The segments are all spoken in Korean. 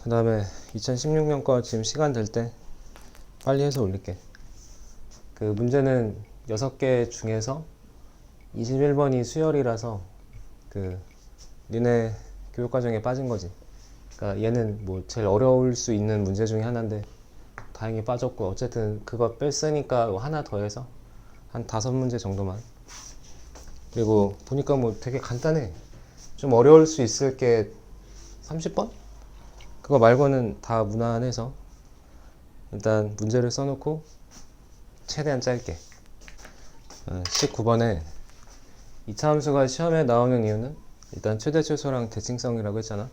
그 다음에 2016년 거 지금 시간 될 때 빨리 해서 올릴게. 그 문제는 6개 중에서 21번이 수열이라서 그 니네 교육과정에 빠진 거지. 그러니까 얘는 뭐 제일 어려울 수 있는 문제 중에 하나인데 다행히 빠졌고, 어쨌든 그거 뺐으니까 하나 더해서 한 5문제 정도만. 그리고 보니까 뭐 되게 간단해. 좀 어려울 수 있을 게 30번? 그거 말고는 다 무난해서 일단 문제를 써놓고 최대한 짧게. 19번에 2차 함수가 시험에 나오는 이유는 일단 최대 최소랑 대칭성이라고 했잖아.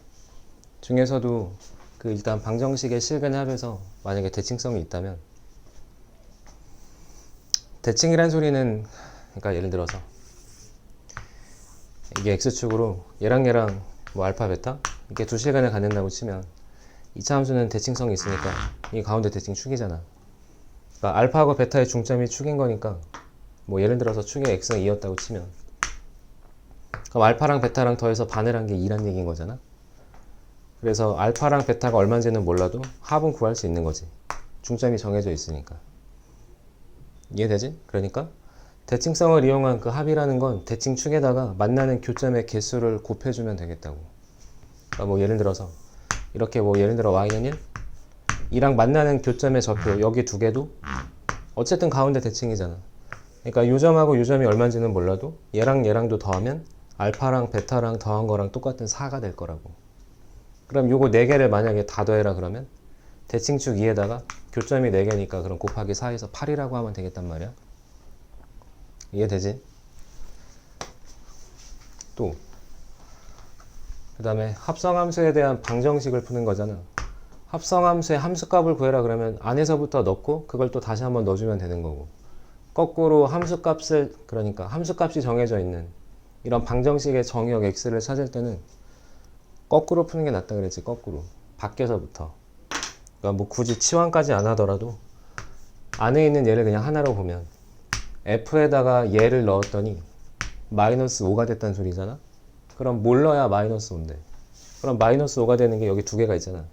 중에서도 그 일단 방정식의 실근의 합에서 만약에 대칭성이 있다면, 대칭이란 소리는, 그러니까 예를 들어서 이게 x축으로 얘랑 뭐 알파 베타 이렇게 두 실근을 갖는다고 치면 2차 함수는 대칭성이 있으니까 이 가운데 대칭축이잖아. 그러니까 알파하고 베타의 중점이 축인 거니까, 뭐 예를 들어서 축의 x는 2였다고 치면 그럼 알파랑 베타랑 더해서 반을 한 게 2란 얘기인 거잖아. 그래서 알파랑 베타가 얼마인지는 몰라도 합은 구할 수 있는 거지. 중점이 정해져 있으니까. 이해되지? 그러니까 대칭성을 이용한 그 합이라는 건 대칭축에다가 만나는 교점의 개수를 곱해주면 되겠다고. 그러니까 뭐 예를 들어서 이렇게 뭐 예를 들어 y는 1, 이랑 만나는 교점의 좌표 여기 두 개도 어쨌든 가운데 대칭이잖아. 그러니까 요 점하고 요 점이 얼마인지는 몰라도 얘랑도 더하면 알파랑 베타랑 더한 거랑 똑같은 4가 될 거라고. 그럼 요거 4개를 만약에 다 더해라 그러면 대칭축 2에다가 교점이 4개니까 그럼 곱하기 4에서 8이라고 하면 되겠단 말이야. 이해되지? 또 그 다음에 합성함수에 대한 방정식을 푸는 거잖아. 합성함수의 함수값을 구해라 그러면 안에서부터 넣고 그걸 또 다시 한번 넣어주면 되는 거고, 거꾸로 함수값을, 그러니까 함수값이 정해져 있는 이런 방정식의 정의역 x를 찾을 때는 거꾸로 푸는 게 낫다 그랬지. 거꾸로 밖에서부터. 그러니까 뭐 굳이 치환까지 안 하더라도 안에 있는 얘를 그냥 하나로 보면 f에다가 얘를 넣었더니 마이너스 5가 됐다는 소리잖아. 그럼 뭘 넣어야 마이너스 5인데? 그럼 마이너스 5가 되는 게 여기 두 개가 있잖아.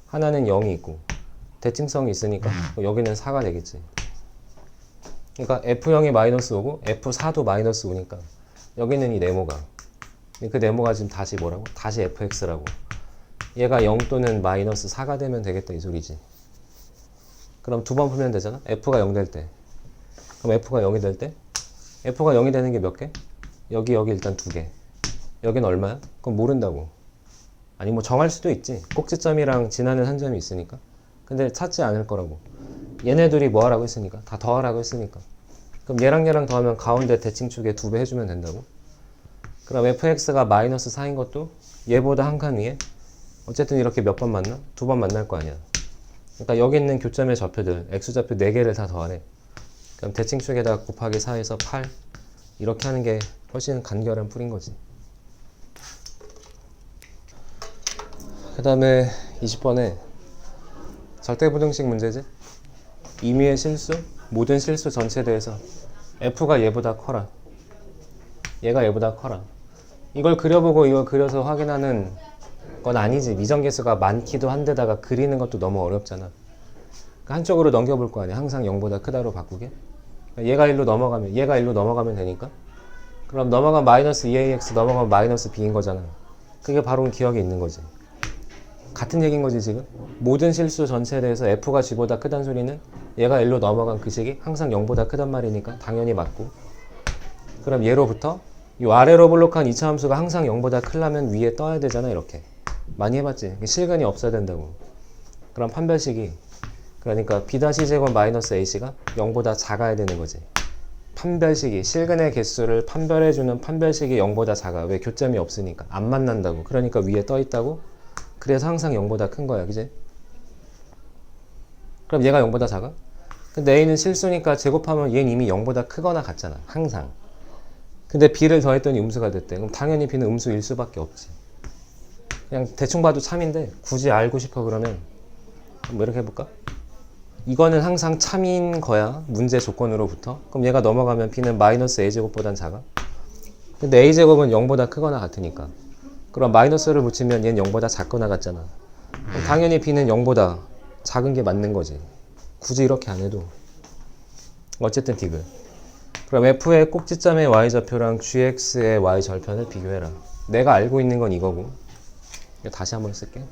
하나는 0이 있고 대칭성이 있으니까 여기는 4가 되겠지. 그러니까 F0이 마이너스 5고 F4도 마이너스 5니까 여기는 이 네모가, 그 네모가 지금 다시 뭐라고? 다시 fx라고. 얘가 0 또는 마이너스 4가 되면 되겠다 이 소리지. 그럼 두 번 풀면 되잖아. f가 0 될 때. 그럼 f가 0이 될 때 f가 0이 되는 게 몇 개? 여기 일단 2개. 여기는 얼마야? 그럼 모른다고. 아니 뭐 정할 수도 있지. 꼭지점이랑 지나는 한 점이 있으니까. 근데 찾지 않을 거라고. 얘네 둘이 뭐 하라고 했으니까. 다 더하라고 했으니까. 그럼 얘랑 더하면 가운데 대칭축에 2배 해주면 된다고. 그럼 fx가 마이너스 4인 것도 얘보다 한 칸 위에 어쨌든 이렇게 몇 번 만나? 2번 만날 거 아니야. 그러니까 여기 있는 교점의 좌표들 x좌표 4개를 다 더하래. 그럼 대칭축에다가 곱하기 4에서 8 이렇게 하는 게 훨씬 간결한 풀인 거지. 그 다음에 20번에 절대부등식 문제지. 임의의 실수, 모든 실수 전체에 대해서 f가 얘보다 커라, 얘가 얘보다 커라. 이걸 그려보고 이걸 그려서 확인하는 건 아니지. 미정계수가 많기도 한데다가 그리는 것도 너무 어렵잖아. 그러니까 한쪽으로 넘겨볼 거 아니야. 항상 0보다 크다로 바꾸게. 얘가 1로 넘어가면, 얘가 1로 넘어가면 되니까. 그럼 넘어가면 마이너스 2ax 넘어가면 마이너스 b인 거잖아. 그게 바로 기억에 있는 거지. 같은 얘기인 거지 지금. 모든 실수 전체에 대해서 f가 g보다 크다는 소리는 얘가 1로 넘어간 그 식이 항상 0보다 크단 말이니까 당연히 맞고. 그럼 얘로부터 이 아래로 블록한 2차 함수가 항상 0보다 크려면 위에 떠야 되잖아. 이렇게 많이 해봤지. 실근이 없어야 된다고. 그럼 판별식이, 그러니까 b-제곱 마이너스 ac가 0보다 작아야 되는 거지. 판별식이, 실근의 개수를 판별해주는 판별식이 0보다 작아. 왜? 교점이 없으니까 안 만난다고. 그러니까 위에 떠 있다고. 그래서 항상 0보다 큰 거야. 그지? 그럼 얘가 0보다 작아? 근데 a는 실수니까 제곱하면 얘는 이미 0보다 크거나 같잖아. 항상. 근데 b를 더했더니 음수가 됐대. 그럼 당연히 b는 음수일 수밖에 없지. 그냥 대충 봐도 참인데 굳이 알고 싶어 그러면 뭐 이렇게 해볼까? 이거는 항상 참인 거야. 문제 조건으로부터. 그럼 얘가 넘어가면 b는 마이너스 a제곱보단 작아. 근데 a제곱은 0보다 크거나 같으니까. 그럼 마이너스를 붙이면 얘는 0보다 작거나 같잖아. 그럼 당연히 b는 0보다 작은 게 맞는 거지. 굳이 이렇게 안 해도 어쨌든 디귿. 그럼 f의 꼭지점의 y좌표랑 gx의 y절편을 비교해라. 내가 알고 있는 건 이거고, 이거 다시 한번 쓸게.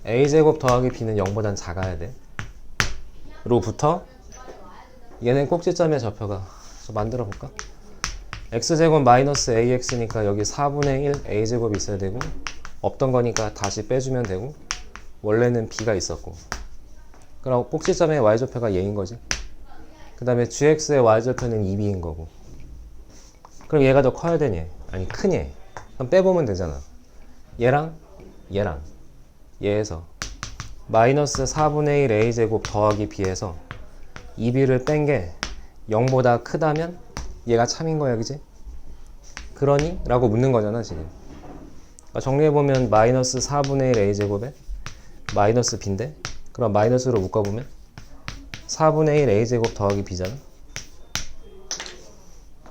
a제곱 더하기 b는 0보단 작아야 돼 로부터 얘는 꼭지점의 좌표가, 그래서 만들어 볼까? x제곱 마이너스 ax니까 여기 4분의 1 a제곱이 있어야 되고, 없던 거니까 다시 빼주면 되고, 원래는 b가 있었고, 그럼 꼭지점의 y좌표가 얘인 거지. 그 다음에 gx의 y절편은 2b인 거고. 그럼 얘가 더 커야 되니? 아니 큰 얘. 그럼 빼보면 되잖아. 얘랑 얘랑 얘에서 마이너스 4분의 1 a제곱 더하기 b에서 2b를 뺀 게 0보다 크다면 얘가 참인 거야, 그지? 그러니? 라고 묻는 거잖아 지금. 정리해보면 마이너스 4분의 1 a제곱에 마이너스 b인데, 그럼 마이너스로 묶어보면 4분의 1 a제곱 더하기 b잖아.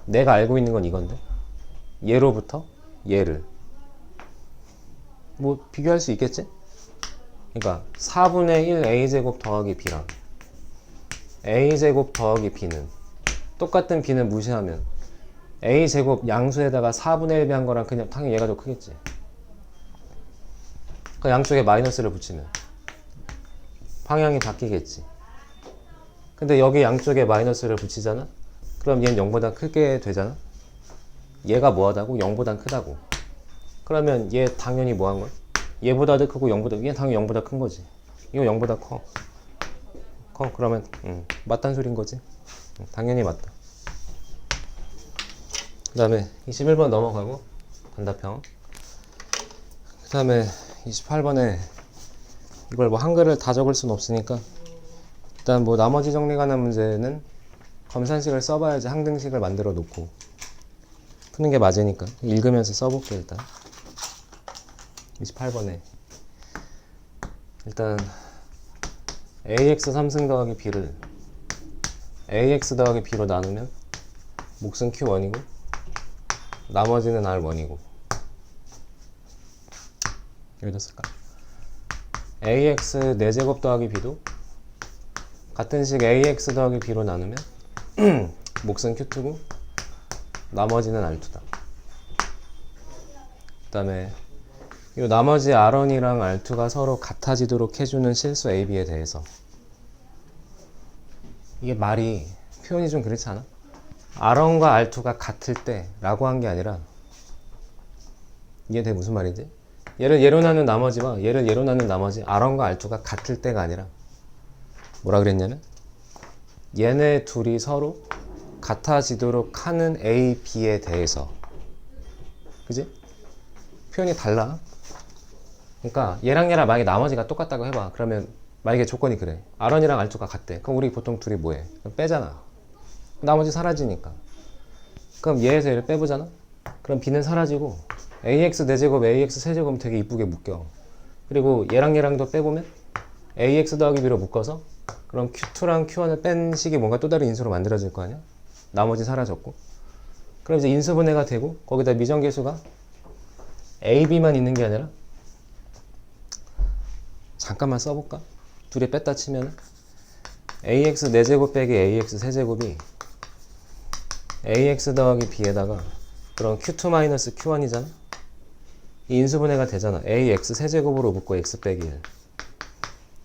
내가 알고 있는 건 이건데, 얘로부터 얘를 뭐 비교할 수 있겠지? 그러니까 4분의 1 a제곱 더하기 b랑 a제곱 더하기 b는 똑같은 b는 무시하면 a제곱 양수에다가 4분의 1 비한 거랑 그냥 당연히 얘가 더 크겠지. 그 양쪽에 마이너스를 붙이면 방향이 바뀌겠지. 근데 여기 양쪽에 마이너스를 붙이잖아? 그럼 얘는 0보다 크게 되잖아? 얘가 뭐하다고? 0보다 크다고. 그러면 얘 당연히 뭐한 거야? 얘보다 더 크고 0보다, 얘는 당연히 0보다 큰 거지. 이거 0보다 커. 그러면 맞단 소린 거지. 당연히 맞다. 그 다음에 21번 넘어가고 단답형. 그 다음에 28번에 이걸 뭐 한글을 다 적을 순 없으니까 일단 뭐 나머지 정리 가는 문제는 검산식을 써봐야지 항등식을 만들어 놓고 푸는 게 맞으니까 읽으면서 써볼게. 일단 28번에 일단 ax 3승 더하기 b를 ax 더하기 b로 나누면 몫은 q1이고 나머지는 r1이고, 여기다 쓸까? ax 4제곱 더하기 b도 같은 식 ax 더하기 b로 나누면 몫은 q2고 나머지는 r2다. 그 다음에 이 나머지 r1이랑 r2가 서로 같아지도록 해주는 실수 ab에 대해서, 이게 말이 표현이 좀 그렇지 않아? r1과 r2가 같을 때 라고 한 게 아니라, 이게 되게 무슨 말이지? 얘를 얘로 나눈 나머지와 얘를 얘로 나눈 나머지 r1과 r2가 같을 때가 아니라 뭐라 그랬냐면, 얘네 둘이 서로 같아지도록 하는 A, B에 대해서, 그지? 표현이 달라. 그러니까 얘랑 얘랑 만약에 나머지가 똑같다고 해봐. 그러면 만약에 조건이 그래, R1이랑 R2가 같대. 그럼 우리 보통 둘이 뭐해? 그럼 빼잖아. 나머지 사라지니까. 그럼 얘에서 얘를 빼보잖아? 그럼 B는 사라지고 AX 4제곱, AX 세제곱은 되게 이쁘게 묶여. 그리고 얘랑 얘랑도 빼보면 AX 더하기 B로 묶어서, 그럼 Q2랑 Q1을 뺀 식이 뭔가 또 다른 인수로 만들어질 거 아니야? 나머지 사라졌고. 그럼 이제 인수분해가 되고, 거기다 미정계수가 AB만 있는 게 아니라, 잠깐만 써볼까? 둘이 뺐다 치면 AX 4제곱 빼기 AX 세제곱이 AX 더하기 B에다가 그럼 Q2 Q1이잖아? 이 인수분해가 되잖아. AX 세제곱으로 묶고 X 빼기 1.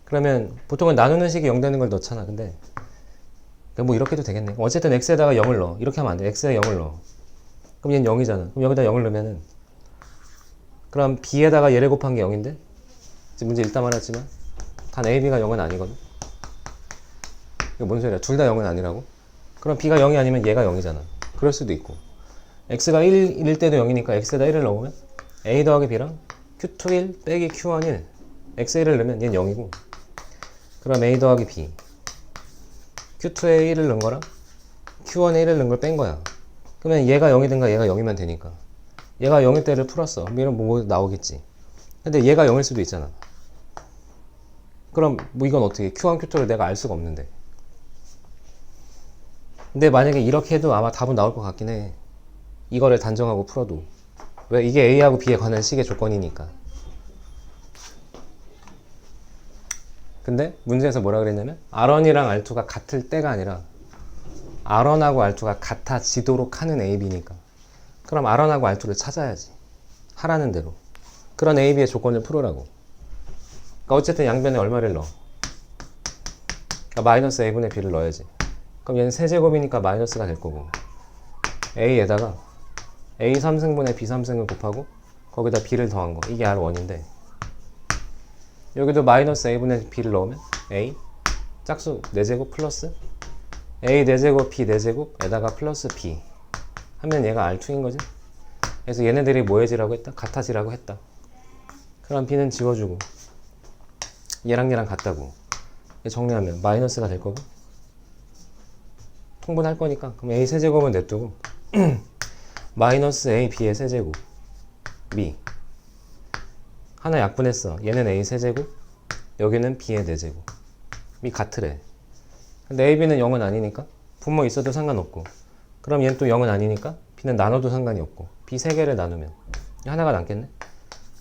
그러면 보통은 나누는 식이 0 되는 걸 넣잖아. 근데 뭐 이렇게 해도 되겠네. 어쨌든 X에다가 0을 넣어. 이렇게 하면 안 돼. X에 0을 넣어. 그럼 얘는 0이잖아. 그럼 여기다 0을 넣으면은, 그럼 B에다가 얘를 곱한 게 0인데, 지금 문제 읽다 말했지만 단 A, B가 0은 아니거든. 이거 뭔 소리야? 둘 다 0은 아니라고? 그럼 B가 0이 아니면 얘가 0이잖아. 그럴 수도 있고, X가 1일 때도 0이니까 X에다 1을 넣으면 A 더하기 B랑 Q2 1 빼기 Q1 1, X에 1을 넣으면 얘는 0이고, 그럼 A 더하기 B, Q2에 1을 넣은 거랑 Q1에 1을 넣은 걸 뺀 거야. 그러면 얘가 0이든가 얘가 0이면 되니까 얘가 0일 때를 풀었어. 이런 뭐 나오겠지. 근데 얘가 0일 수도 있잖아. 그럼 뭐 이건 어떻게, Q1, Q2를 내가 알 수가 없는데. 근데 만약에 이렇게 해도 아마 답은 나올 것 같긴 해. 이거를 단정하고 풀어도. 왜? 이게 A하고 B에 관한 식의 조건이니까. 근데 문제에서 뭐라 그랬냐면 R1이랑 R2가 같을 때가 아니라 R1하고 R2가 같아지도록 하는 A, B니까 그럼 R1하고 R2를 찾아야지. 하라는 대로. 그런 A, B의 조건을 풀으라고. 그러니까 어쨌든 양변에 얼마를 넣어? 그러니까 마이너스 A분의 B를 넣어야지. 그럼 얘는 세제곱이니까 마이너스가 될 거고 A에다가 A 3승분의 B 3승을 곱하고 거기다 B를 더한 거. 이게 R1인데 여기도 마이너스 A분의 B를 넣으면 A 짝수 4제곱 플러스 A 4제곱 B 4제곱에다가 플러스 B 하면 얘가 R2인 거지. 그래서 얘네들이 뭐해지라고 했다? 같아지라고 했다. 그럼 B는 지워주고 얘랑 얘랑 같다고 정리하면 마이너스가 될 거고 통분할 거니까 그럼 A 세제곱은 냅두고 마이너스 A B의 세제곱 B 하나 약분했어. 얘는 A 세제곱 여기는 B의 4제곱 이 같으래. 근데 A, B는 0은 아니니까 분모 있어도 상관없고 그럼 얘는 또 0은 아니니까 B는 나눠도 상관이 없고 B 3개를 나누면 하나가 남겠네.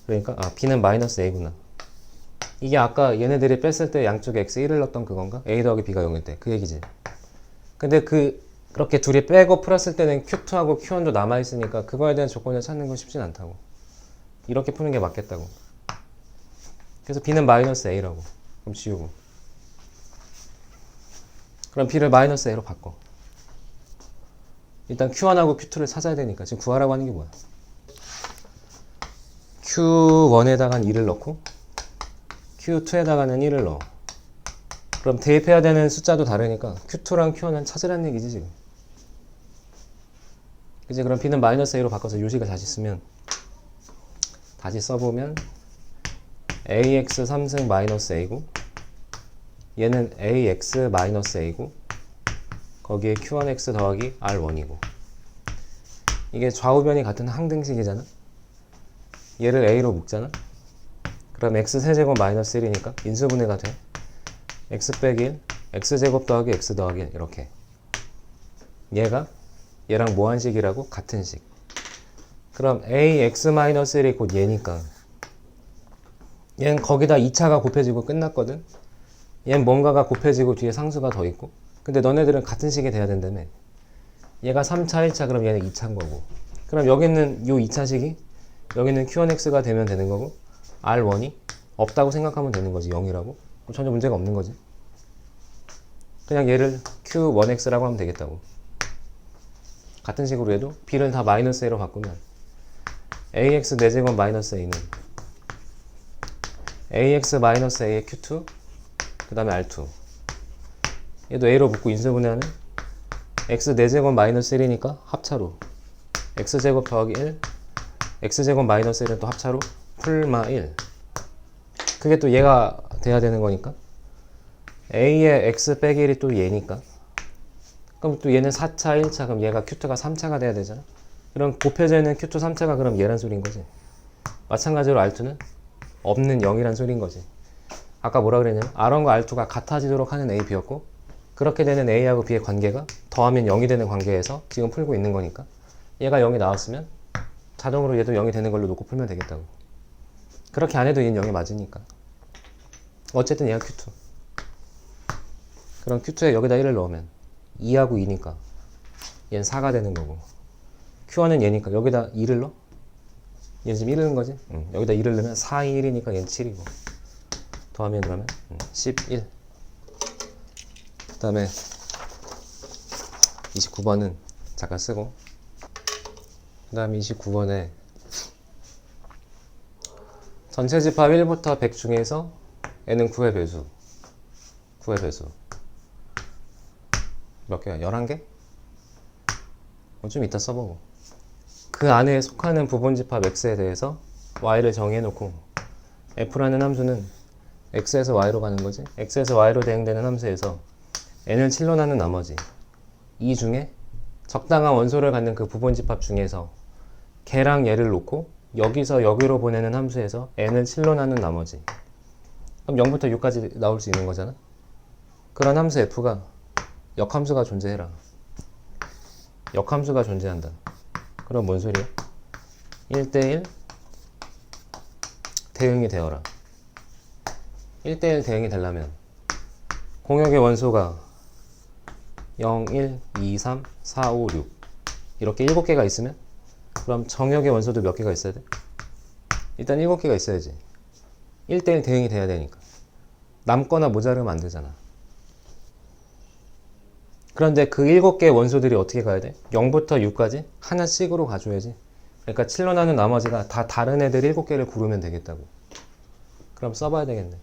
그러니까 B는 마이너스 A구나. 이게 아까 얘네들이 뺐을 때 양쪽에 X1을 넣었던 그건가? A 더하기 B가 0일 때 그 얘기지. 근데 그렇게 둘이 빼고 풀었을 때는 Q2하고 Q1도 남아있으니까 그거에 대한 조건을 찾는 건 쉽진 않다고. 이렇게 푸는 게 맞겠다고. 그래서 B는 마이너스 A라고. 그럼 지우고. 그럼 B를 마이너스 A로 바꿔. 일단 Q1하고 Q2를 찾아야 되니까 지금 구하라고 하는 게 뭐야? Q1에다가는 2를 넣고 Q2에다가는 1을 넣어. 그럼 대입해야 되는 숫자도 다르니까 Q2랑 Q1은 찾으라는 얘기지 지금. 이제 그럼 B는 마이너스 A로 바꿔서 요식을 다시 쓰면 다시 써보면 AX 3승 마이너스 A고 얘는 AX 마이너스 A고 거기에 Q1X 더하기 R1이고 이게 좌우변이 같은 항등식이잖아. 얘를 A로 묶잖아. 그럼 X 세제곱 마이너스 1이니까 인수분해가 돼. X 빼기 1 X제곱 더하기 X 더하기 1 이렇게. 얘가 얘랑 뭐한 식이라고? 같은 식. 그럼 AX 마이너스 1이 곧 얘니까 얘는 거기다 2차가 곱해지고 끝났거든. 얘는 뭔가가 곱해지고 뒤에 상수가 더 있고 근데 너네들은 같은 식이 돼야 된다며. 얘가 3차 1차 그럼 얘는 2차인 거고 그럼 여기 있는 요 2차식이 여기는 Q1X가 되면 되는 거고 R1이 없다고 생각하면 되는 거지. 0이라고. 전혀 문제가 없는 거지. 그냥 얘를 Q1X라고 하면 되겠다고. 같은 식으로 해도 B를 다 마이너스 A로 바꾸면 AX 4제곱 마이너스 A는 AX 마이너스 A의 Q2 그 다음에 R2 얘도 A로 묶고 인수분해하면 X 4제곱 마이너스 1이니까 합차로 X제곱 더하기 1 X제곱 마이너스 1은 또 합차로 풀마 1 그게 또 얘가 돼야 되는 거니까 A의 X 빼기 1이 또 얘니까 그럼 또 얘는 4차 1차 그럼 얘가 Q2가 3차가 돼야 되잖아. 그럼 곱해져 있는 Q2 3차가 그럼 얘란 소린 거지. 마찬가지로 R2는 없는 0이란 소린 거지. 아까 뭐라 그랬냐면 R1과 R2가 같아지도록 하는 A, B였고 그렇게 되는 A하고 B의 관계가 더하면 0이 되는 관계에서 지금 풀고 있는 거니까 얘가 0이 나왔으면 자동으로 얘도 0이 되는 걸로 놓고 풀면 되겠다고. 그렇게 안 해도 얘는 0이 맞으니까. 어쨌든 얘가 Q2. 그럼 Q2에 여기다 1을 넣으면 2하고 2니까 얘는 4가 되는 거고 Q1은 얘니까 여기다 2를 넣어? 얘는 지금 1을 넣은 거지? 여기다 2를 넣으면 4, 2, 1이니까 얘는 7이고 더하면 그러면 11. 그 다음에 29번은 잠깐 쓰고 그 다음에 29번에 전체 집합 1부터 100 중에서 n은 9의 배수 9의 배수 몇 개야? 11개? 좀 이따 써보고 그 안에 속하는 부분집합 x에 대해서 y를 정의해놓고 f라는 함수는 x에서 y로 가는 거지. x에서 y로 대응되는 함수에서 n을 7로 나눈 나머지 이 중에 적당한 원소를 갖는 그 부분집합 중에서 걔랑 얘를 놓고 여기서 여기로 보내는 함수에서 n을 7로 나눈 나머지 그럼 0부터 6까지 나올 수 있는 거잖아. 그런 함수 f가 역함수가 존재해라. 역함수가 존재한다. 그럼 뭔 소리야? 1대1 대응이 되어라. 1대1 대응이 되려면 공역의 원소가 0, 1, 2, 3, 4, 5, 6 이렇게 7개가 있으면 그럼 정역의 원소도 몇 개가 있어야 돼? 일단 7개가 있어야지. 1대1 대응이 돼야 되니까. 남거나 모자르면 안 되잖아. 그런데 그 7개의 원소들이 어떻게 가야 돼? 0부터 6까지 하나씩으로 가줘야지. 그러니까 7로 나눈 나머지가 다 다른 애들 7개를 고르면 되겠다고. 그럼 써봐야 되겠네.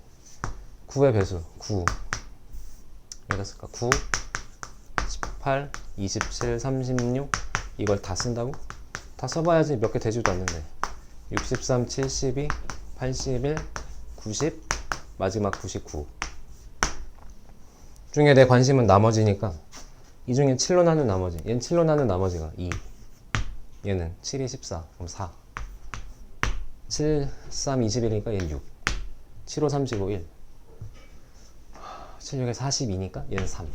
9의 배수 9 여기다 쓸까? 9, 18, 27, 36 이걸 다 쓴다고? 다 써봐야지. 몇 개 되지도 않는데. 63, 72, 81, 90 마지막 99 중에 내 관심은 나머지니까 이 중에 7로 나눈 나머지, 얘는 7로 나눈 나머지가 2, 얘는 7이 14, 그럼 4 7, 3, 21이니까 얘는 6 7, 5, 35, 1 7, 6에 42니까 얘는 3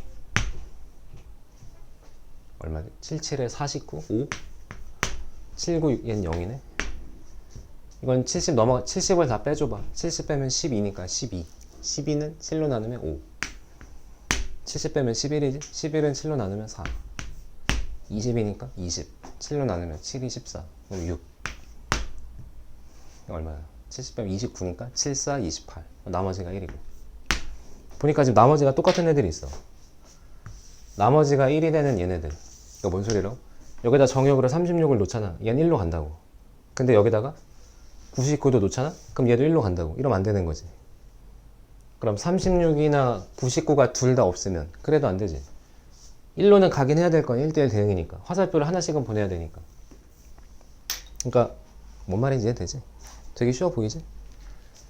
얼마지? 7, 7에 49, 5 7, 9, 6, 얘는 0이네. 이건 70 넘어가, 70을 다 빼줘봐. 70 빼면 12니까 12 12는 7로 나누면 5 70 빼면 11이지? 11은 7로 나누면 4 20이니까 20 7로 나누면 7이 14 그럼 6 얼마야? 70 빼면 29니까 7, 4, 28 나머지가 1이고 보니까 지금 나머지가 똑같은 애들이 있어. 나머지가 1이 되는 얘네들 이거 뭔 소리라고? 여기다 정역으로 36을 놓잖아. 얘는 1로 간다고. 근데 여기다가 99도 놓잖아? 그럼 얘도 1로 간다고. 이러면 안 되는 거지. 그럼 36이나 99가 둘 다 없으면 그래도 안 되지. 1로는 가긴 해야 될 건 1대1 대응이니까. 화살표를 하나씩은 보내야 되니까. 그러니까 뭔 말인지 이해되지? 되게 쉬워 보이지?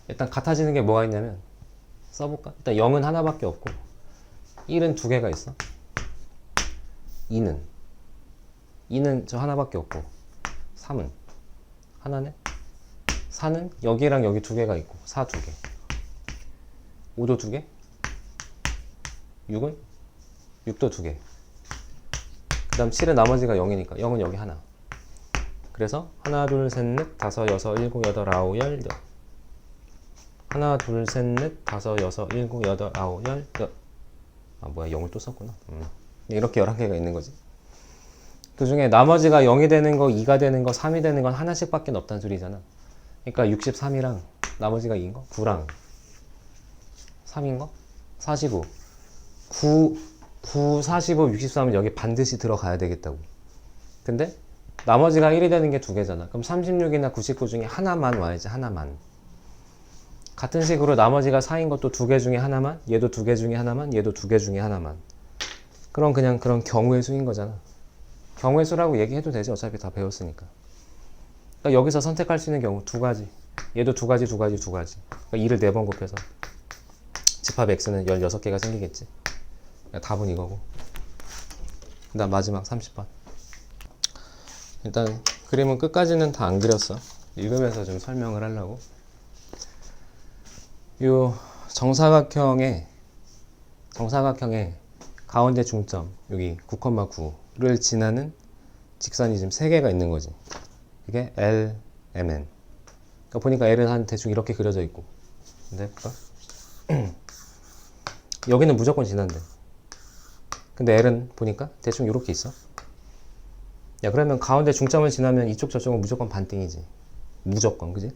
일단 같아지는 게 뭐가 있냐면 써볼까? 일단 0은 하나밖에 없고 1은 두 개가 있어. 2는 저 하나밖에 없고 3은 하나네. 4는 여기랑 여기 두 개가 있고 4 두 개 5도 두 개 6은 6도 두 개 그 다음 7은 나머지가 0이니까 0은 여기 하나. 그래서 하나 둘 셋 넷 다섯 여섯 일곱 여덟 아홉 열 하나 둘 셋 넷 다섯 여섯 일곱 여덟 아홉 열 아 뭐야 0을 또 썼구나. 이렇게 11개가 있는 거지. 그 중에 나머지가 0이 되는 거 2가 되는 거 3이 되는 건 하나씩 밖에 없다는 소리잖아. 그러니까 63이랑 나머지가 2인 거 9랑 3인 거 45 9, 45, 63은 여기 반드시 들어가야 되겠다고. 근데 나머지가 1이 되는 게 두 개잖아. 그럼 36이나 99 중에 하나만 와야지. 하나만. 같은 식으로 나머지가 4인 것도 두 개 중에 하나만, 얘도 두 개 중에 하나만, 얘도 두 개 중에 하나만. 그럼 그냥 그런 경우의 수인 거잖아. 경우의 수라고 얘기해도 되지. 어차피 다 배웠으니까. 그러니까 여기서 선택할 수 있는 경우 두 가지. 얘도 두 가지, 두 가지, 두 가지. 그러니까 2를 4번 곱해서 집합 x는 16개가 생기겠지. 그러니까 답은 이거고. 그 다음 마지막 30번. 일단 그림은 끝까지는 다 안 그렸어. 읽으면서 좀 설명을 하려고. 요 정사각형의 가운데 중점 여기 9,9를 지나는 직선이 지금 3개가 있는 거지. 이게 L, MN. 그러니까 보니까 L은 한 대충 이렇게 그려져 있고. 근데 해볼까? 여기는 무조건 지난대. 근데 L은 보니까 대충 이렇게 있어. 야 그러면 가운데 중점을 지나면 이쪽 저쪽은 무조건 반띵이지. 무조건 그지?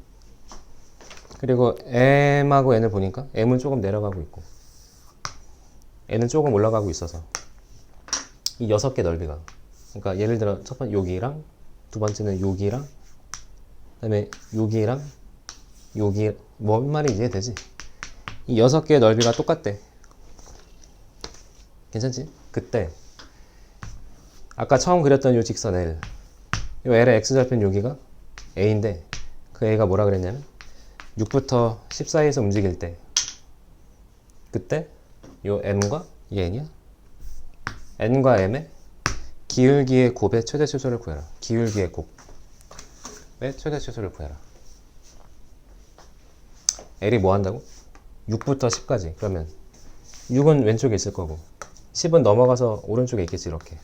그리고 M하고 N을 보니까 M은 조금 내려가고 있고 N은 조금 올라가고 있어서 이 6개 넓이가 그러니까 예를 들어 첫 번째 여기랑 두 번째는 여기랑 그 다음에 여기랑 여기 뭔 말인지 이해되지? 이 6개의 넓이가 똑같대. 괜찮지? 그때 아까 처음 그렸던 이 직선 L 이 L의 X절편 여기가 A인데 그 A가 뭐라 그랬냐면 6부터 10 사이에서 움직일 때 그때 요 M과 이 N이야? N과 M의 기울기의 곱의 최대 최소를 구해라. 기울기의 곱의 최대 최소를 구해라. L이 뭐 한다고? 6부터 10까지. 그러면 6은 왼쪽에 있을 거고 10은 넘어가서 오른쪽에 있겠지. 이렇게.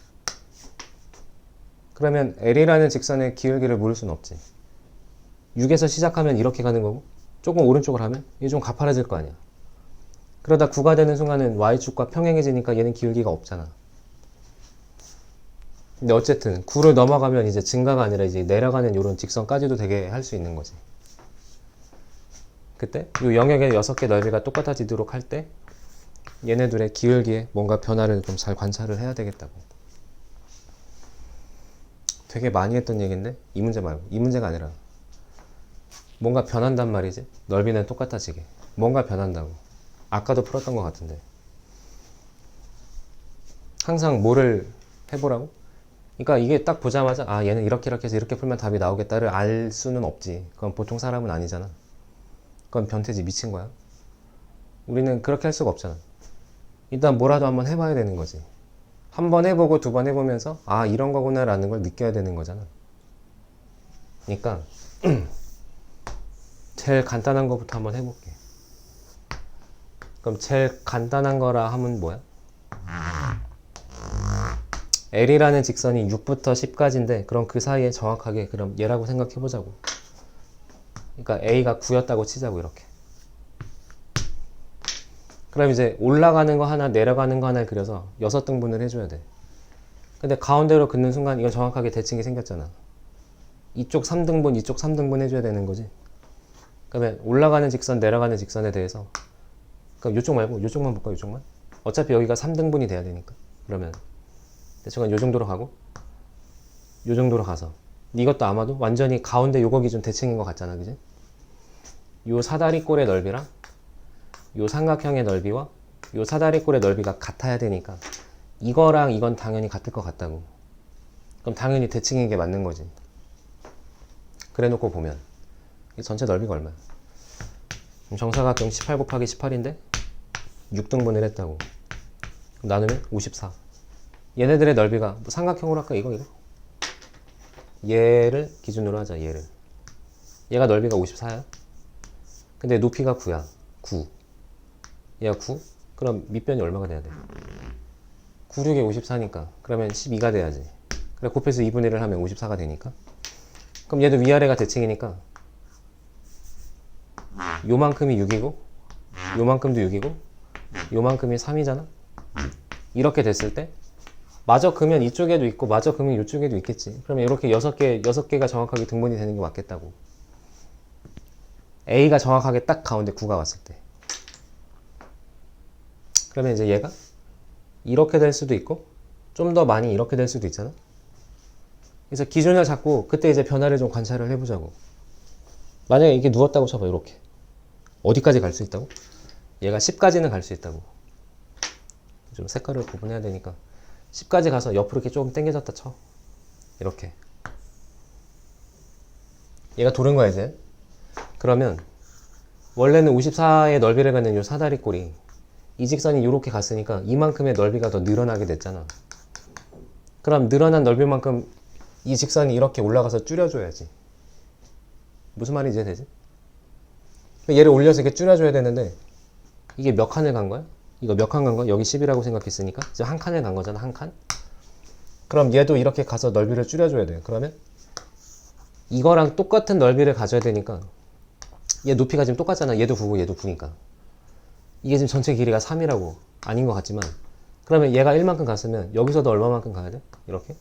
그러면 L이라는 직선의 기울기를 모를 수는 없지. 6에서 시작하면 이렇게 가는 거고 조금 오른쪽으로 하면 이게 좀 가파라질 거 아니야. 그러다 9가 되는 순간은 y축과 평행해지니까 얘는 기울기가 없잖아. 근데 어쨌든 9를 넘어가면 이제 증가가 아니라 이제 내려가는 이런 직선까지도 되게 할 수 있는 거지. 그때 이 영역의 6개 넓이가 똑같아지도록 할 때 얘네들의 기울기에 뭔가 변화를 좀 잘 관찰을 해야 되겠다고. 되게 많이 했던 얘기인데 이 문제 말고, 이 문제가 아니라 뭔가 변한단 말이지. 넓이는 똑같아지게 뭔가 변한다고. 아까도 풀었던 것 같은데 항상 뭐를 해보라고? 그러니까 이게 딱 보자마자 아 얘는 이렇게 이렇게 해서 이렇게 풀면 답이 나오겠다를 알 수는 없지. 그건 보통 사람은 아니잖아. 그건 변태지. 미친 거야. 우리는 그렇게 할 수가 없잖아. 일단 뭐라도 한번 해봐야 되는 거지. 한 번 해보고 두 번 해보면서 아 이런 거구나 라는 걸 느껴야 되는 거잖아. 그러니까 제일 간단한 거부터 한번 해볼게. 그럼 제일 간단한 거라 하면 뭐야? L이라는 직선이 6부터 10까지인데 그럼 그 사이에 정확하게 그럼 얘라고 생각해보자고. 그러니까 A가 9였다고 치자고. 이렇게. 그럼 이제 올라가는 거 하나 내려가는 거 하나를 그려서 6등분을 해줘야 돼. 근데 가운데로 긋는 순간 이건 정확하게 대칭이 생겼잖아. 이쪽 3등분 이쪽 3등분 해줘야 되는 거지. 그러면 올라가는 직선 내려가는 직선에 대해서 그럼 이쪽 말고 이쪽만 볼까? 이쪽만? 어차피 여기가 3등분이 돼야 되니까. 그러면 대충 요 정도로 가고 요 정도로 가서 이것도 아마도 완전히 가운데 요거 기준 대칭인 것 같잖아. 그지? 요 사다리꼴의 넓이랑 요 삼각형의 넓이와 요 사다리꼴의 넓이가 같아야 되니까 이거랑 이건 당연히 같을 것 같다고. 그럼 당연히 대칭인 게 맞는 거지. 그래 놓고 보면 이 전체 넓이가 얼마야? 정사각형 18 곱하기 18인데 6등분을 했다고. 그럼 나누면 54. 얘네들의 넓이가 뭐 삼각형으로 할까? 이거 얘를 기준으로 하자. 얘가 넓이가 54야. 근데 높이가 9야. 9. 얘가 9? 그럼 밑변이 얼마가 돼야 돼? 9, 6에 54니까 그러면 12가 돼야지. 그래 곱해서 2분의 1을 하면 54가 되니까. 그럼 얘도 위아래가 대칭이니까 요만큼이 6이고 요만큼도 6이고 요만큼이 3이잖아. 이렇게 됐을 때 마저 그면 이쪽에도 있고 마저 그면 이쪽에도 있겠지. 그러면 이렇게 6개가 정확하게 등분이 되는 게 맞겠다고. A가 정확하게 딱 가운데 9가 왔을 때. 그러면 이제 얘가 이렇게 될 수도 있고 좀 더 많이 이렇게 될 수도 있잖아. 그래서 기준을 잡고 그때 이제 변화를 좀 관찰을 해보자고. 만약에 이게 누웠다고 쳐봐. 이렇게 어디까지 갈 수 있다고? 얘가 10까지는 갈 수 있다고. 좀 색깔을 구분해야 되니까 10까지 가서 옆으로 이렇게 조금 당겨졌다 쳐. 이렇게 얘가 도는 거야 이제. 그러면 원래는 54의 넓이를 갖는 이 사다리꼴이 이 직선이 이렇게 갔으니까 이만큼의 넓이가 더 늘어나게 됐잖아. 그럼 늘어난 넓이만큼 이 직선이 이렇게 올라가서 줄여줘야지. 무슨 말인지 이해되지? 얘를 올려서 이렇게 줄여줘야 되는데 이게 몇 칸을 간 거야? 이거 몇 칸 간 거야? 여기 10이라고 생각했으니까 이제 한 칸을 간 거잖아. 한 칸. 그럼 얘도 이렇게 가서 넓이를 줄여줘야 돼. 그러면 이거랑 똑같은 넓이를 가져야 되니까 얘 높이가 지금 똑같잖아. 얘도 9고 얘도 9니까 이게 지금 전체 길이가 3이라고. 아닌 것 같지만 그러면 얘가 1만큼 갔으면 여기서도 얼마만큼 가야 돼? 이렇게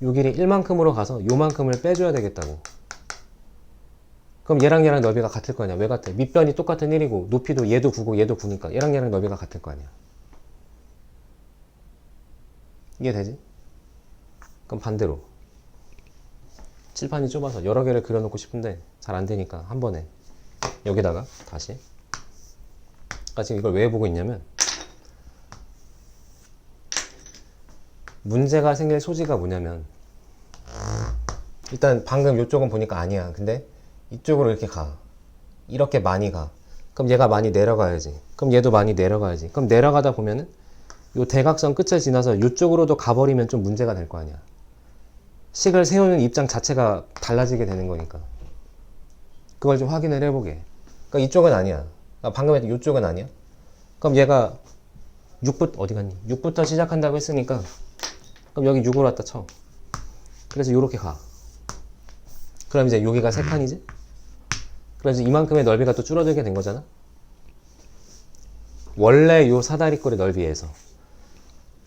요 길이 1만큼으로 가서 요만큼을 빼줘야 되겠다고. 그럼 얘랑 넓이가 같을 거 아니야. 왜 같아? 밑변이 똑같은 1이고 높이도 얘도 9고 얘도 9니까 얘랑 넓이가 같을 거 아니야. 이해되지? 그럼 반대로 칠판이 좁아서 여러 개를 그려놓고 싶은데 잘 안되니까 한 번에 여기다가 다시. 지금 이걸 왜 보고 있냐면 문제가 생길 소지가 뭐냐면 일단 방금 이쪽은 보니까 아니야. 근데 이쪽으로 이렇게 가. 이렇게 많이 가. 그럼 얘가 많이 내려가야지. 그럼 얘도 많이 내려가야지. 그럼 내려가다 보면은 요 대각선 끝을 지나서 이쪽으로도 가버리면 좀 문제가 될 거 아니야. 식을 세우는 입장 자체가 달라지게 되는 거니까. 그걸 좀 확인을 해보게. 그러니까 이쪽은 아니야. 방금 했던 이쪽은 아니야. 그럼 얘가 6부터 어디 갔니? 6부터 시작한다고 했으니까 그럼 여기 6으로 왔다 쳐. 그래서 요렇게 가. 그럼 이제 여기가 3칸이지? 그래서 이만큼의 넓이가 또 줄어들게 된 거잖아. 원래 요 사다리꼴의 넓이에서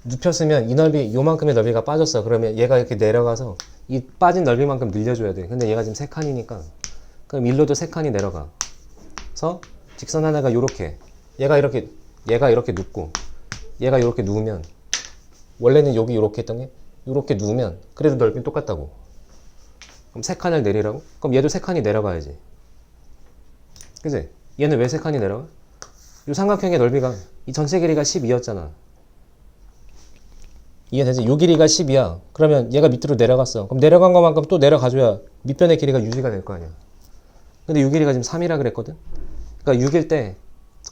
눕혔으면 이 넓이, 요만큼의 넓이가 빠졌어. 그러면 얘가 이렇게 내려가서 이 빠진 넓이만큼 늘려줘야 돼. 근데 얘가 지금 3칸이니까 그럼 일로도 3칸이 내려가서 직선 하나가 요렇게 얘가 이렇게 눕고 얘가 이렇게 누우면 원래는 여기 이렇게 했던 게 이렇게 누우면 그래도 넓이는 똑같다고. 그럼 3칸을 내리라고? 그럼 얘도 3칸이 내려가야지. 그치? 얘는 왜 3칸이 내려가? 이 삼각형의 넓이가 이 전체 길이가 12였잖아. 이해되지? 요 길이가 10이야. 그러면 얘가 밑으로 내려갔어. 그럼 내려간 것만큼 또 내려가줘야 밑변의 길이가 유지가 될 거 아니야. 근데 요 길이가 지금 3이라 그랬거든? 그러니까 6일 때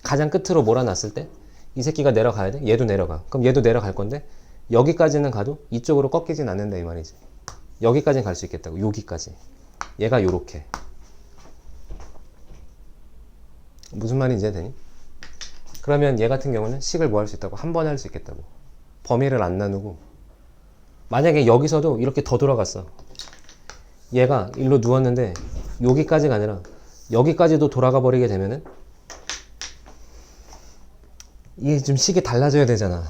가장 끝으로 몰아놨을 때 이 새끼가 내려가야 돼? 얘도 내려가. 그럼 얘도 내려갈 건데 여기까지는 가도 이쪽으로 꺾이진 않는다 이 말이지. 여기까지는 갈 수 있겠다고. 여기까지. 얘가 요렇게. 무슨 말인지 이해되니? 그러면 얘 같은 경우는 식을 뭐 할 수 있다고? 한 번에 할 수 있겠다고. 범위를 안 나누고 만약에 여기서도 이렇게 더 돌아갔어. 얘가 일로 누웠는데 여기까지가 아니라 여기까지도 돌아가 버리게 되면은 이게 좀 식이 달라져야 되잖아.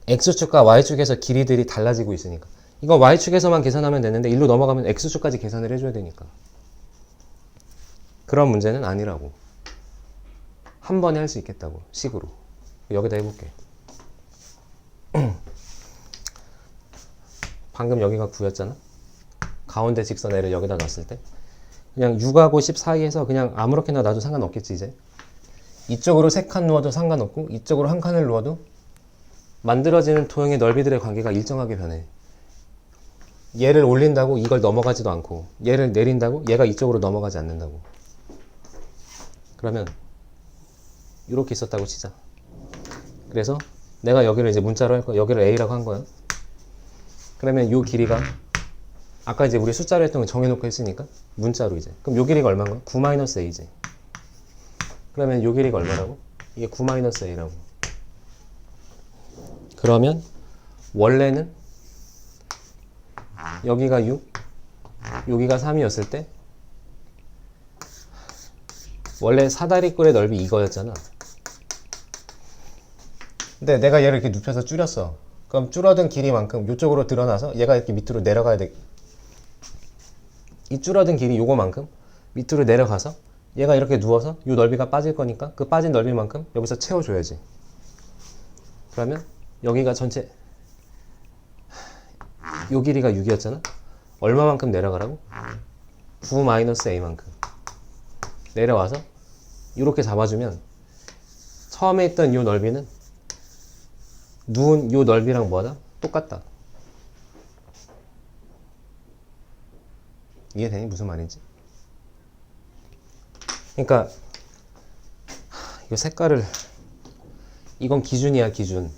X축과 Y축에서 길이들이 달라지고 있으니까. 이건 Y축에서만 계산하면 되는데 일로 넘어가면 X축까지 계산을 해줘야 되니까. 그런 문제는 아니라고. 한 번에 할 수 있겠다고. 식으로. 여기다 해볼게. 방금 여기가 9였잖아. 가운데 직선 L을 여기다 놨을 때 그냥 6하고 10 사이에서 그냥 아무렇게나 놔도 상관없겠지. 이제 이쪽으로 3칸 누워도 상관없고 이쪽으로 1칸을 누워도 만들어지는 도형의 넓이들의 관계가 일정하게 변해. 얘를 올린다고 이걸 넘어가지도 않고 얘를 내린다고 얘가 이쪽으로 넘어가지 않는다고. 그러면 이렇게 있었다고 치자. 그래서 내가 여기를 이제 문자로 할 거야. 여기를 A라고 한 거야. 그러면 요 길이가 아까 이제 우리 숫자로 했던 거 정해놓고 했으니까 문자로 이제. 그럼 요 길이가 얼마인가? 9-A지. 그러면 요 길이가 얼마라고? 이게 9-A라고. 그러면 원래는 여기가 6, 여기가 3이었을 때 원래 사다리꼴의 넓이 이거였잖아. 근데 내가 얘를 이렇게 눕혀서 줄였어. 그럼 줄어든 길이만큼 이쪽으로 드러나서 얘가 이렇게 밑으로 내려가야 돼. 이 줄어든 길이 요거만큼 밑으로 내려가서 얘가 이렇게 누워서 이 넓이가 빠질 거니까 그 빠진 넓이만큼 여기서 채워줘야지. 그러면 여기가 전체 요 길이가 6이었잖아. 얼마만큼 내려가라고? 9-A만큼 내려와서 이렇게 잡아주면 처음에 있던 이 넓이는 누운 이 넓이랑 뭐하다? 똑같다. 이해되니? 무슨 말인지? 그러니까 이 색깔을 이건 기준이야. 기준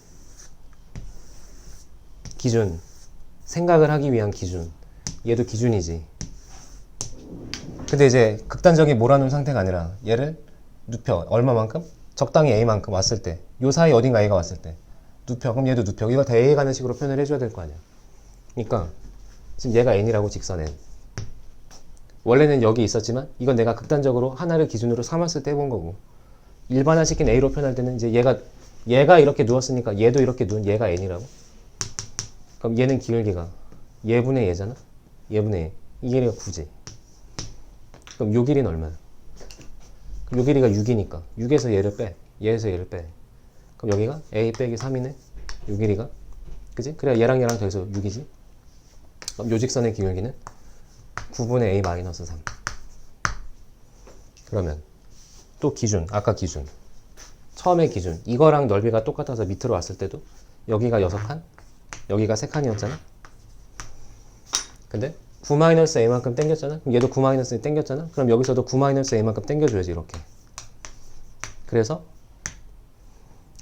생각을 하기 위한 기준. 얘도 기준이지. 근데 이제 극단적인 몰아놓은 상태가 아니라 얘를 눕혀. 얼마만큼? 적당히 A만큼 왔을 때, 요 사이 어딘가 A가 왔을 때 눕혀. 그럼 얘도 눕혀. 이거 다 A에 가는 식으로 표현을 해줘야 될 거 아니야. 그러니까 지금 얘가 N이라고 직선 N. 원래는 여기 있었지만 이건 내가 극단적으로 하나를 기준으로 삼았을 때 해본 거고, 일반화시킨 A로 표현할 때는 이제 얘가 이렇게 누웠으니까 얘도 이렇게 누운 얘가 N이라고. 그럼 얘는 기울기가 얘분의 얘잖아. 얘분의 얘. 이 길이가 9지. 그럼 요 길이는 얼마야? 그럼 요 길이가 6이니까 6에서 얘를 빼. 얘에서 얘를 빼. 그럼 여기가 A 빼기 3이네. 요 길이가. 그지? 그래야 얘랑 얘랑 더해서 6이지. 그럼 요 직선의 기울기는 9분의 A 마이너스 3. 그러면 또 기준. 아까 기준. 처음에 기준. 이거랑 넓이가 똑같아서 밑으로 왔을 때도 여기가 6칸, 여기가 3칸이었잖아. 근데 9-A만큼 땡겼잖아. 그럼 얘도 9-A 땡겼잖아. 그럼 여기서도 9-A만큼 땡겨줘야지. 이렇게. 그래서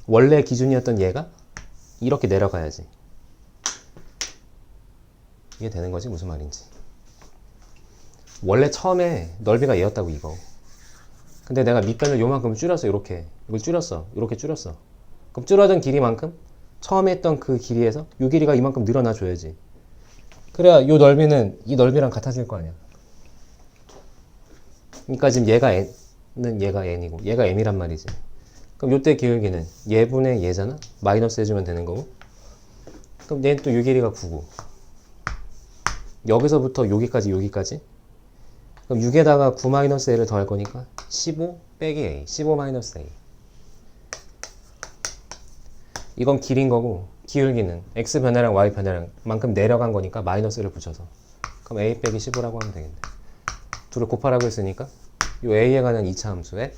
원래 기준이었던 얘가 이렇게 내려가야지. 이게 되는 거지? 무슨 말인지. 원래 처음에 넓이가 얘였다고 이거. 근데 내가 밑변을 요만큼 줄였어. 이렇게. 이걸 줄였어. 이렇게 줄였어. 그럼 줄어든 길이만큼 처음에 했던 그 길이에서 요 길이가 이만큼 늘어나 줘야지. 그래야 요 넓이는 이 넓이랑 같아질 거 아니야. 그러니까 지금 얘가 N은 얘가 N이고 얘가 M이란 말이지. 그럼 요때 기울기는 얘분의 얘잖아? 마이너스 해주면 되는 거고. 그럼 얘는 또 요 길이가 9고. 여기서부터 여기까지 여기까지. 그럼 6에다가 9 마이너스 a를 더할 거니까 15 빼기 a. 15 마이너스 a. 이건 길인 거고 기울기는 x 변화량 y 변화량 만큼 내려간 거니까 마이너스를 붙여서. 그럼 a 빼기 15라고 하면 되겠네. 둘을 곱하라고 했으니까 요 a에 관한 2차 함수에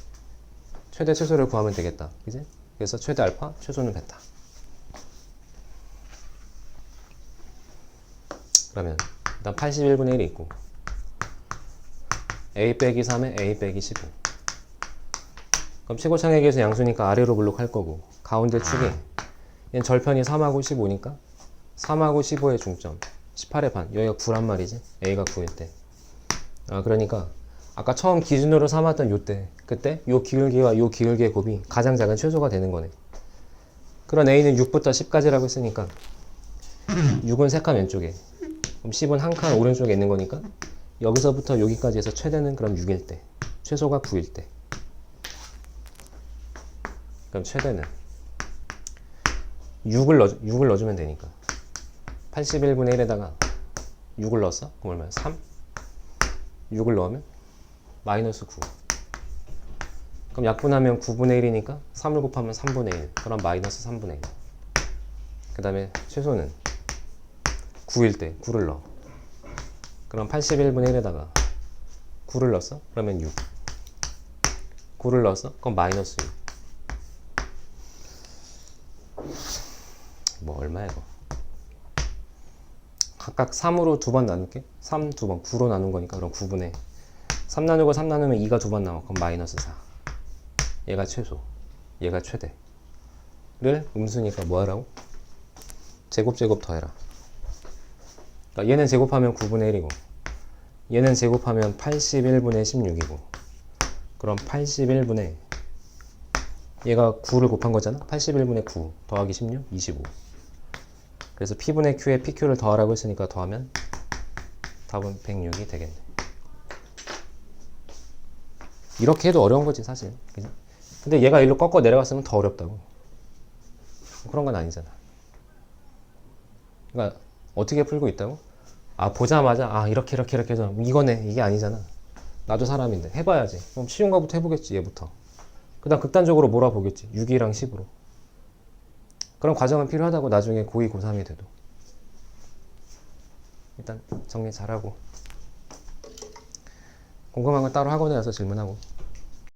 최대 최소를 구하면 되겠다. 그지? 그래서 최대 알파, 최소는 베타. 그러면 일단 81분의 1이 있고 a 빼기 3에 a 빼기 15. 그럼 최고차항에게서 양수니까 아래로 블록할 거고 가운데 축에 얘는 절편이 3하고 15니까 3하고 15의 중점 18의 반. 여기가 9란 말이지. a가 9일 때. 그러니까 아까 처음 기준으로 삼았던 요때 그때 요 기울기와 요 기울기의 곱이 가장 작은 최소가 되는 거네. 그런 a는 6부터 10까지라고 했으니까 6은 3칸 왼쪽에 그럼 10은 한 칸 오른쪽에 있는 거니까 여기서부터 여기까지 해서 최대는 그럼 6일 때 최소가 9일 때 그럼 최대는 6을 넣어주면 되니까 81분의 1에다가 6을 넣었어? 그럼 얼마야? 3? 6을 넣으면 마이너스 9. 그럼 약분하면 9분의 1이니까 3을 곱하면 3분의 1. 그럼 마이너스 3분의 1. 그 다음에 최소는 9일 때 9를 넣어. 그럼 81분의 1에다가 9를 넣었어? 그러면 6. 9를 넣었어? 그럼 마이너스 6. 뭐 얼마야 이거? 각각 3으로 두 번 나눌게. 3 두 번, 9로 나눈 거니까 그럼 9분의 3 나누고 3 나누면 2가 두 번 나와. 그럼 마이너스 4. 얘가 최소, 얘가 최대를 음수니까 뭐 하라고? 제곱 더해라. 그러니까 얘는 제곱하면 9분의 1이고 얘는 제곱하면 81분의 16이고 그럼 81분의 얘가 9를 곱한 거잖아? 81분의 9 더하기 16, 25. 그래서 P분의 Q에 PQ를 더하라고 했으니까 더하면 답은 106이 되겠네. 이렇게 해도 어려운 거지 사실. 그치? 근데 얘가 일로 꺾어 내려갔으면 더 어렵다고. 그런 건 아니잖아. 그러니까 어떻게 풀고 있다고? 보자마자 이렇게 해서 이거네 이게 아니잖아. 나도 사람인데 해봐야지. 그럼 쉬운 거부터 해보겠지. 얘부터. 그 다음 극단적으로 몰아보겠지. 6이랑 10으로. 그런 과정은 필요하다고. 나중에 고2, 고3이 돼도. 일단 정리 잘하고 궁금한 건 따로 학원에 와서 질문하고.